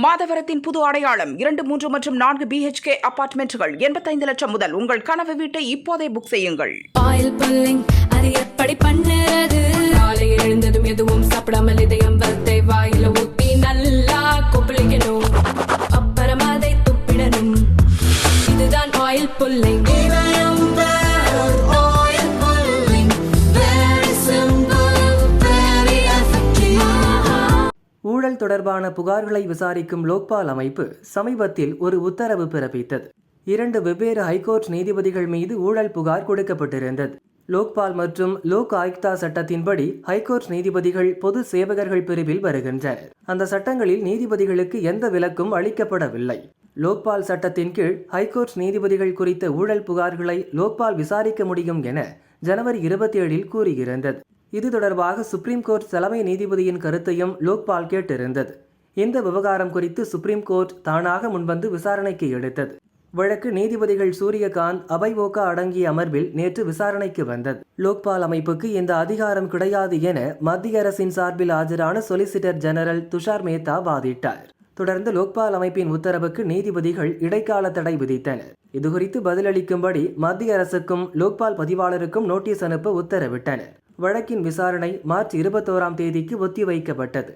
மாதவரத்தின் புது அடையாளம் 2, 3 மற்றும் 4 BHK அபார்ட்மெண்ட்டுகள் 85 லட்சம் முதல். உங்கள் கனவு வீட்டை இப்போதே புக் செய்யுங்கள். ஆயில் புல்லிங் அது எப்படி பண்ணுறது? காலையில் எழுந்ததும் எதுவும் சாப்பிடாமல் இதயம் வளர்த்தை வாயில ஊத்தி நல்லா கொப்பளிக்கணும். அப்புறம் அதை துப்பிடணும். இதுதான் ஆயில் புல்லிங். ஊழல் தொடர்பான புகார்களை விசாரிக்கும் லோக்பால் அமைப்பு சமீபத்தில் ஒரு உத்தரவு பிறப்பித்தது. 2 வெவ்வேறு ஹைகோர்ட் நீதிபதிகள் மீது ஊழல் புகார் கொடுக்கப்பட்டிருந்தது. லோக்பால் மற்றும் லோக் ஆயுக்தா சட்டத்தின்படி ஹைகோர்ட் நீதிபதிகள் பொது சேவகர்கள் பிரிவில் வருகின்றனர். அந்த சட்டங்களில் நீதிபதிகளுக்கு எந்த விலக்கும் அளிக்கப்படவில்லை. லோக்பால் சட்டத்தின் கீழ் ஹைகோர்ட் நீதிபதிகள் குறித்த ஊழல் புகார்களை லோக்பால் விசாரிக்க முடியும் என ஜனவரி 27 கூறியிருந்தது. இது தொடர்பாக சுப்ரீம் கோர்ட் தலைமை நீதிபதியின் கருத்தையும் லோக்பால் கேட்டிருந்தது. இந்த விவகாரம் குறித்து சுப்ரீம் கோர்ட் தானாக முன்வந்து விசாரணைக்கு எடுத்தது. வழக்கு நீதிபதிகள் சூரியகாந்த், அபய் ஓகா அடங்கிய அமர்வில் நேற்று விசாரணைக்கு வந்தது. லோக்பால் அமைப்புக்கு இந்த அதிகாரம் கிடையாது என மத்திய அரசின் சார்பில் ஆஜரான சொலிசிட்டர் ஜெனரல் துஷார் மேத்தா வாதிட்டார். தொடர்ந்து லோக்பால் அமைப்பின் உத்தரவுக்கு நீதிபதிகள் இடைக்கால தடை விதித்தனர். இதுகுறித்து பதிலளிக்கும்படி மத்திய அரசுக்கும் லோக்பால் பதிவாளருக்கும் நோட்டீஸ் அனுப்ப உத்தரவிட்டனர். வழக்கின் விசாரணை மார்ச் 21 ஒத்திவைக்கப்பட்டது.